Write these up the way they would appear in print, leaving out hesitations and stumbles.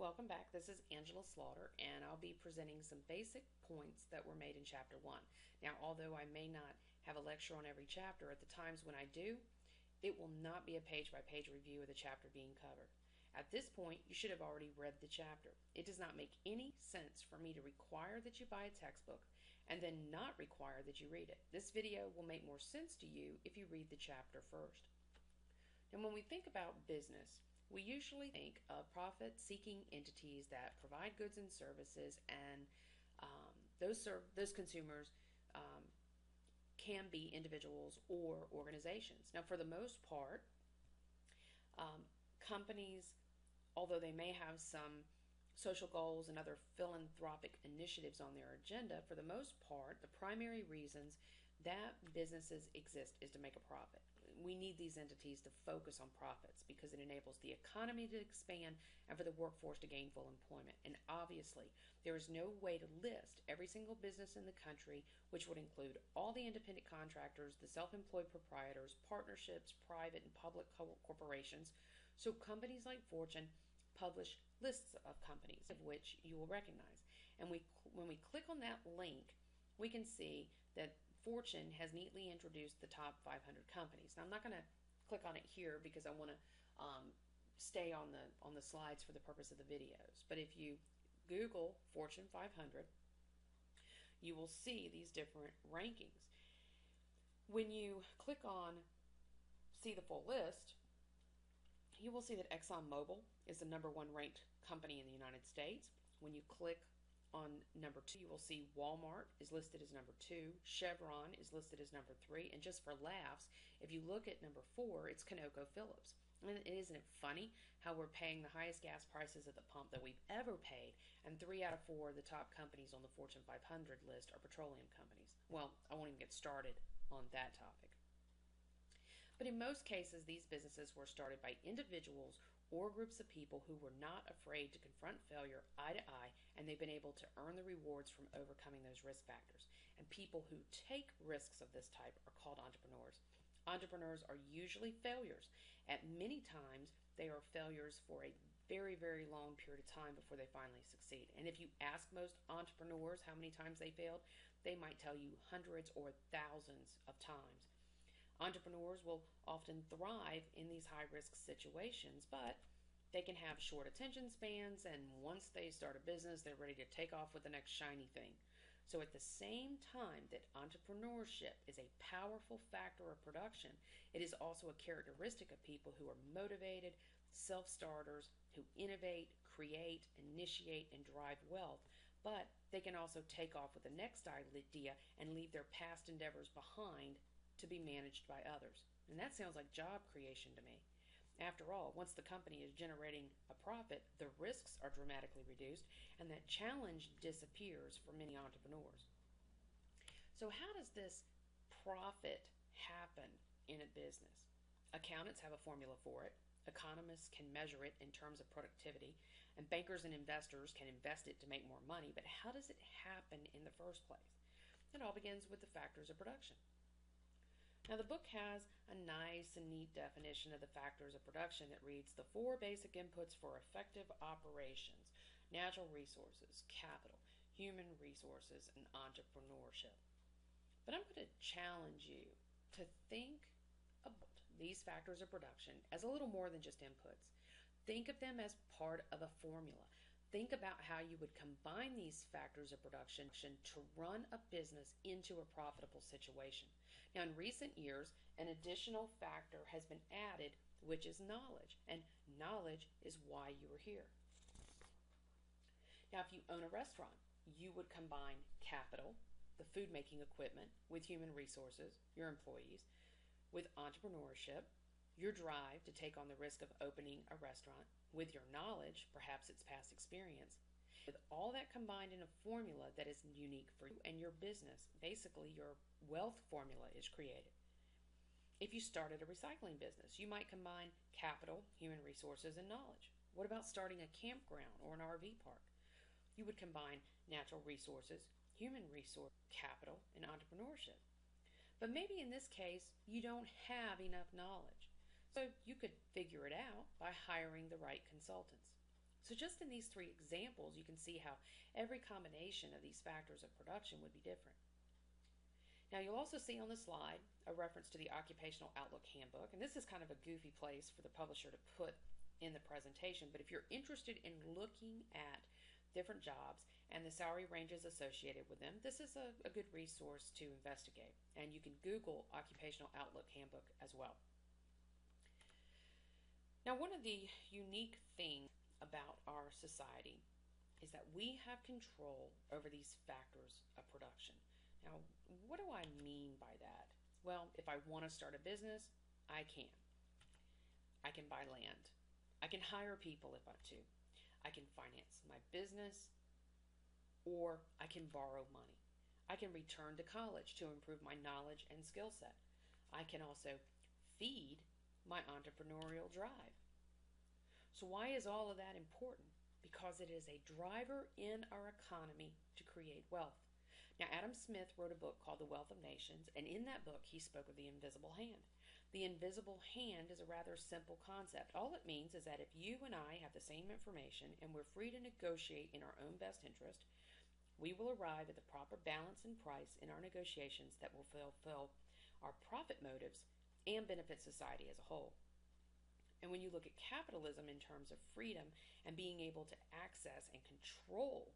Welcome back. This is Angela Slaughter, and I'll be presenting some basic points that were made in Chapter 1. Now, although I may not have a lecture on every chapter, at the times when I do, it will not be a page-by-page review of the chapter being covered. At this point, you should have already read the chapter. It does not make any sense for me to require that you buy a textbook and then not require that you read it. This video will make more sense to you if you read the chapter first. Now, when we think about business, we usually think of profit-seeking entities that provide goods and services, and those consumers can be individuals or organizations. Now, for the most part, companies, although they may have some social goals and other philanthropic initiatives on their agenda, for the most part, the primary reasons that businesses exist is to make a profit. We need these entities to focus on profits because it enables the economy to expand and for the workforce to gain full employment. And obviously, there is no way to list every single business in the country, which would include all the independent contractors, the self-employed proprietors, partnerships, private and public corporations. So companies like Fortune publish lists of companies, of which you will recognize. And when we click on that link, we can see that Fortune has neatly introduced the top 500 companies. Now, I'm not going to click on it here because I want to stay on the slides for the purpose of the videos. But if you Google Fortune 500, you will see these different rankings. When you click on see the full list, you will see that ExxonMobil is the #1 ranked company in the United States. When you click on number 2, you will see Walmart is listed as number 2, Chevron is listed as number 3, and just for laughs, if you look at number 4, it's ConocoPhillips. And isn't it funny how we're paying the highest gas prices at the pump that we've ever paid, and 3 out of 4 of the top companies on the Fortune 500 list are petroleum companies? Well, I won't even get started on that topic. But in most cases, these businesses were started by individuals or groups of people who were not afraid to confront failure eye to eye, and they've been able to earn the rewards from overcoming those risk factors. And people who take risks of this type are called entrepreneurs. Entrepreneurs are usually failures. At many times, they are failures for a very, very long period of time before they finally succeed. And if you ask most entrepreneurs how many times they failed, they might tell you hundreds or thousands of times. Entrepreneurs will often thrive in these high-risk situations, but they can have short attention spans, and once they start a business, they're ready to take off with the next shiny thing. So at the same time that entrepreneurship is a powerful factor of production, it is also a characteristic of people who are motivated, self-starters, who innovate, create, initiate, and drive wealth. But they can also take off with the next idea and leave their past endeavors behind to be managed by others. And that sounds like job creation to me. After all, once the company is generating a profit, the risks are dramatically reduced, and that challenge disappears for many entrepreneurs. So how does this profit happen in a business? Accountants have a formula for it. Economists can measure it in terms of productivity, and bankers and investors can invest it to make more money. But how does it happen in the first place? It all begins with the factors of production. Now, the book has a nice and neat definition of the factors of production that reads, the 4 basic inputs for effective operations: natural resources, capital, human resources, and entrepreneurship. But I'm going to challenge you to think about these factors of production as a little more than just inputs. Think of them as part of a formula. Think about how you would combine these factors of production to run a business into a profitable situation. Now, in recent years, an additional factor has been added, which is knowledge. And knowledge is why you are here. Now, if you own a restaurant, you would combine capital, the food making equipment, with human resources, your employees, with entrepreneurship, your drive to take on the risk of opening a restaurant, with your knowledge, perhaps its past experience, with all that combined in a formula that is unique for you and your business. Basically, your wealth formula is created. If you started a recycling business, you might combine capital, human resources, and knowledge. What about starting a campground or an RV park? You would combine natural resources, human resource, capital, and entrepreneurship. But maybe in this case, you don't have enough knowledge. So you could figure it out by hiring the right consultants. So just in these three examples, you can see how every combination of these factors of production would be different. Now you'll also see on the slide a reference to the Occupational Outlook Handbook, and this is kind of a goofy place for the publisher to put in the presentation, but if you're interested in looking at different jobs and the salary ranges associated with them, this is a good resource to investigate, and you can Google Occupational Outlook Handbook as well. Now, one of the unique things about our society is that we have control over these factors of production. Now, what do I mean by that? Well, if I want to start a business, I can. I can buy land. I can hire people if I want to. I can finance my business, or I can borrow money. I can return to college to improve my knowledge and skill set. I can also feed my entrepreneurial drive. So why is all of that important? Because it is a driver in our economy to create wealth. Now, Adam Smith wrote a book called The Wealth of Nations, and in that book he spoke of the invisible hand. The invisible hand is a rather simple concept. All it means is that if you and I have the same information and we're free to negotiate in our own best interest, we will arrive at the proper balance and price in our negotiations that will fulfill our profit motives and benefit society as a whole. And when you look at capitalism in terms of freedom and being able to access and control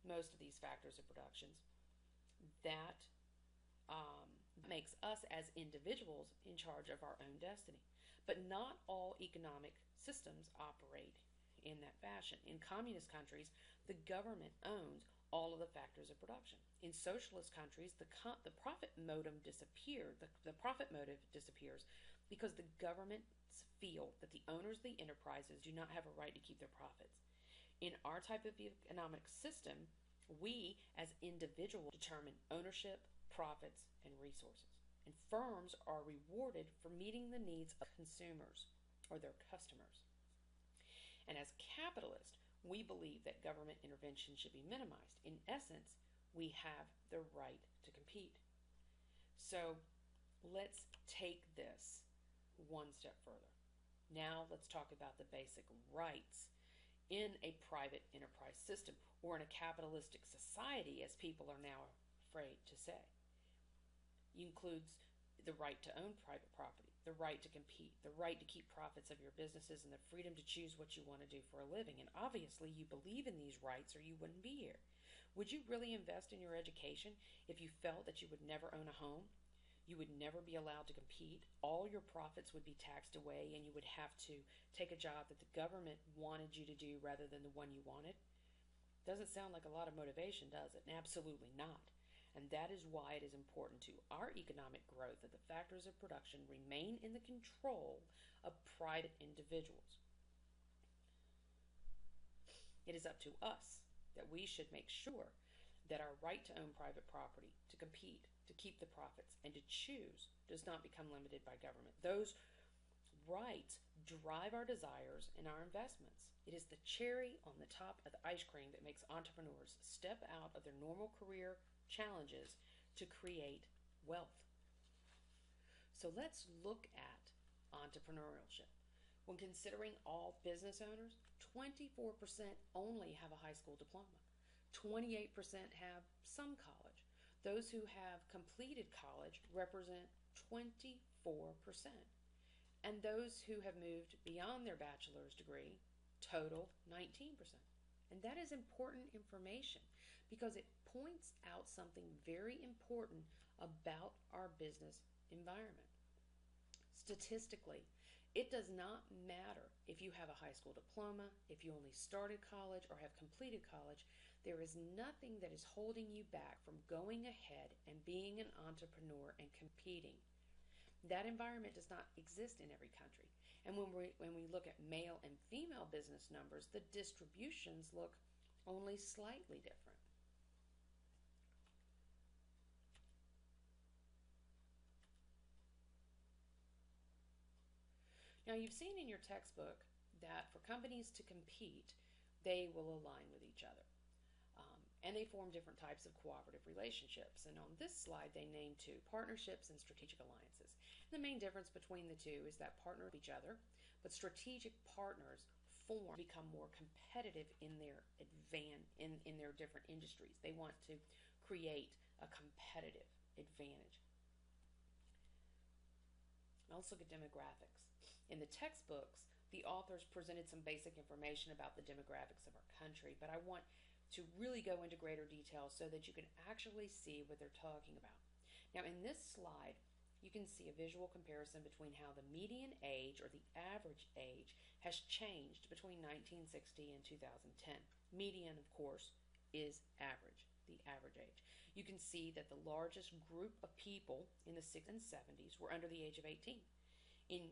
most of these factors of productions, that makes us as individuals in charge of our own destiny. But not all economic systems operate in that fashion. In communist countries, the government owns all of the factors of production. In socialist countries, the profit motive disappears. The profit motive disappears because the governments feel that the owners of the enterprises do not have a right to keep their profits. In our type of economic system, we as individuals determine ownership, profits, and resources. And firms are rewarded for meeting the needs of consumers or their customers. And as capitalists, we believe that government intervention should be minimized. In essence, we have the right to compete. So let's take this one step further. Now let's talk about the basic rights in a private enterprise system, or in a capitalistic society, as people are now afraid to say. It includes the right to own private property, the right to compete, the right to keep profits of your businesses, and the freedom to choose what you want to do for a living. And obviously you believe in these rights or you wouldn't be here. Would you really invest in your education if you felt that you would never own a home? You would never be allowed to compete. All your profits would be taxed away, and you would have to take a job that the government wanted you to do rather than the one you wanted. Doesn't sound like a lot of motivation, does it? Absolutely not. And that is why it is important to our economic growth that the factors of production remain in the control of private individuals. It is up to us that we should make sure that our right to own private property, to compete, to keep the profits, and to choose does not become limited by government. Those rights drive our desires and our investments. It is the cherry on the top of the ice cream that makes entrepreneurs step out of their normal career challenges to create wealth. So let's look at entrepreneurship. When considering all business owners, 24% only have a high school diploma. 28% have some college. Those who have completed college represent 24%. And those who have moved beyond their bachelor's degree total 19%. And that is important information because it points out something very important about our business environment. Statistically, it does not matter if you have a high school diploma, if you only started college or have completed college. There is nothing that is holding you back from going ahead and being an entrepreneur and competing. That environment does not exist in every country. And when we look at male and female business numbers, the distributions look only slightly different. Now, you've seen in your textbook that for companies to compete, they will align with each other. And they form different types of cooperative relationships. And on this slide, they name two: partnerships and strategic alliances. The main difference between the two is that partners with each other, but strategic partners form, become more competitive in their in their different industries. They want to create a competitive advantage. Now let's look at demographics. In the textbooks, the authors presented some basic information about the demographics of our country, but I want to really go into greater detail so that you can actually see what they're talking about. Now in this slide, you can see a visual comparison between how the median age or the average age has changed between 1960 and 2010. Median, of course, is average, the average age. You can see that the largest group of people in the 60s and 70s were under the age of 18. In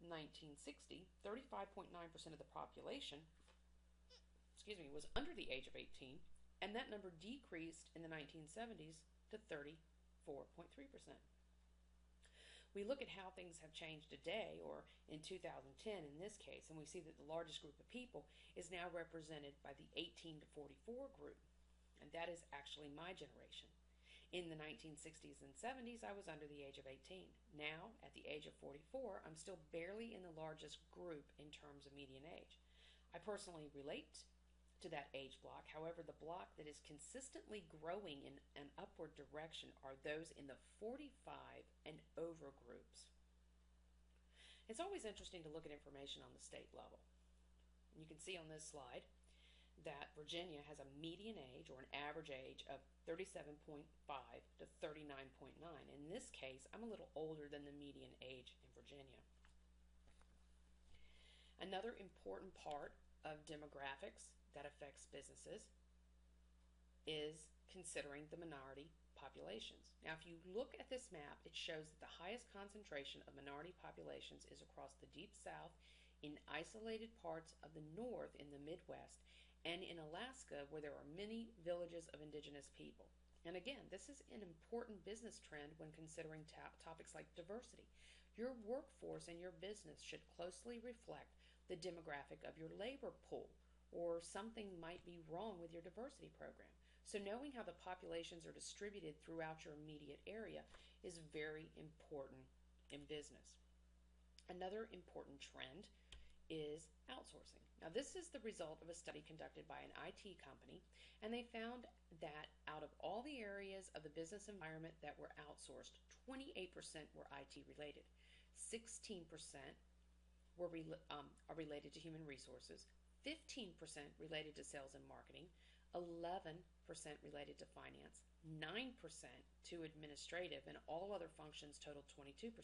1960, 35.9% of the population, was under the age of 18, and that number decreased in the 1970s to 34.3%. We look at how things have changed today, or in 2010 in this case, and we see that the largest group of people is now represented by the 18 to 44 group, and that is actually my generation. In the 1960s and 70s, I was under the age of 18. Now, at the age of 44, I'm still barely in the largest group in terms of median age. I personally relate to that age block. However, the block that is consistently growing in an upward direction are those in the 45 and over groups. It's always interesting to look at information on the state level. You can see on this slide that Virginia has a median age or an average age of 37.5 to 39.9. In this case, I'm a little older than the median age in Virginia. Another important part of demographics that affects businesses is considering the minority populations. Now, if you look at this map, it shows that the highest concentration of minority populations is across the Deep South, in isolated parts of the North in the Midwest, and in Alaska, where there are many villages of indigenous people. And again, this is an important business trend when considering topics like diversity. Your workforce and your business should closely reflect the demographic of your labor pool, or something might be wrong with your diversity program. So knowing how the populations are distributed throughout your immediate area is very important in business. Another important trend is outsourcing. Now, this is the result of a study conducted by an IT company, and they found that out of all the areas of the business environment that were outsourced, 28% were IT related, 16% are related to human resources, 15% related to sales and marketing, 11% related to finance, 9% to administrative, and all other functions totaled 22%.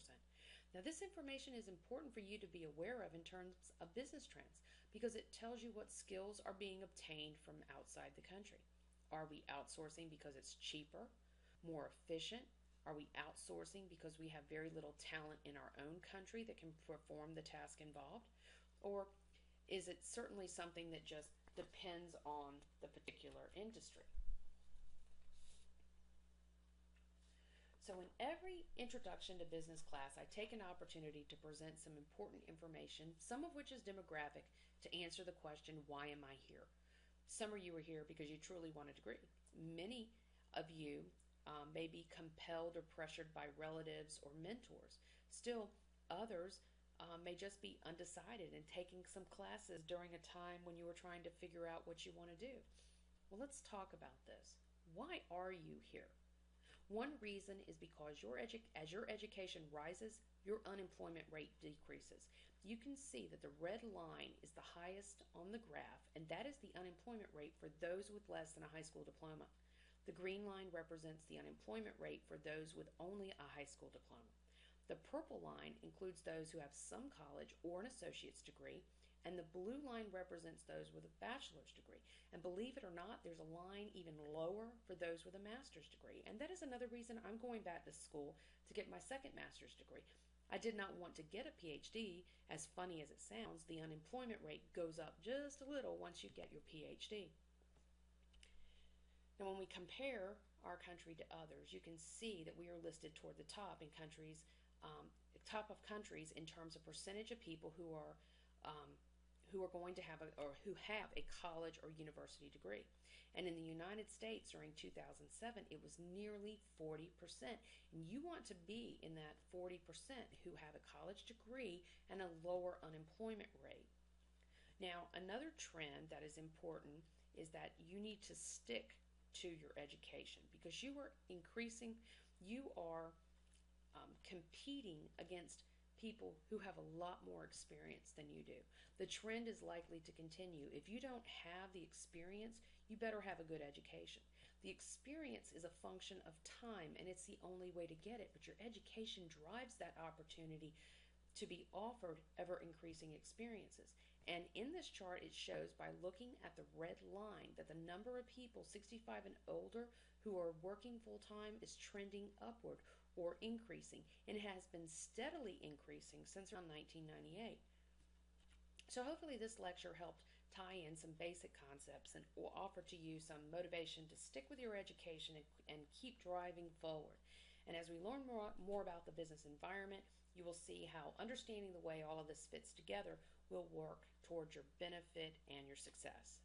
Now, this information is important for you to be aware of in terms of business trends because it tells you what skills are being obtained from outside the country. Are we outsourcing because it's cheaper, more efficient? Are we outsourcing because we have very little talent in our own country that can perform the task involved? Or is it certainly something that just depends on the particular industry? So in every introduction to business class, I take an opportunity to present some important information, some of which is demographic, to answer the question, why am I here? Some of you are here because you truly want a degree. Many of you may be compelled or pressured by relatives or mentors. Still, others may just be undecided and taking some classes during a time when you were trying to figure out what you want to do. Well, let's talk about this. Why are you here? One reason is because as your education rises, your unemployment rate decreases. You can see that the red line is the highest on the graph, and that is the unemployment rate for those with less than a high school diploma. The green line represents the unemployment rate for those with only a high school diploma. The purple line includes those who have some college or an associate's degree, and the blue line represents those with a bachelor's degree. And believe it or not, there's a line even lower for those with a master's degree. And that is another reason I'm going back to school to get my second master's degree. I did not want to get a PhD. As funny as it sounds, the unemployment rate goes up just a little once you get your PhD. Now, when we compare our country to others, you can see that we are listed toward the top in countries, top of countries in terms of percentage of people who are going to have who have a college or university degree. And in the United States during 2007, it was nearly 40%. And you want to be in that 40% who have a college degree and a lower unemployment rate. Now, another trend that is important is that you need to stick to your education because you are competing against people who have a lot more experience than you do. The trend is likely to continue. If you don't have the experience, you better have a good education. The experience is a function of time, and it's the only way to get it, but your education drives that opportunity to be offered ever increasing experiences. And in this chart, it shows by looking at the red line that the number of people 65 and older who are working full time is trending upward or increasing, and has been steadily increasing since around 1998. So hopefully this lecture helped tie in some basic concepts and will offer to you some motivation to stick with your education and keep driving forward. And as we learn more about the business environment, you will see how understanding the way all of this fits together will work towards your benefit and your success.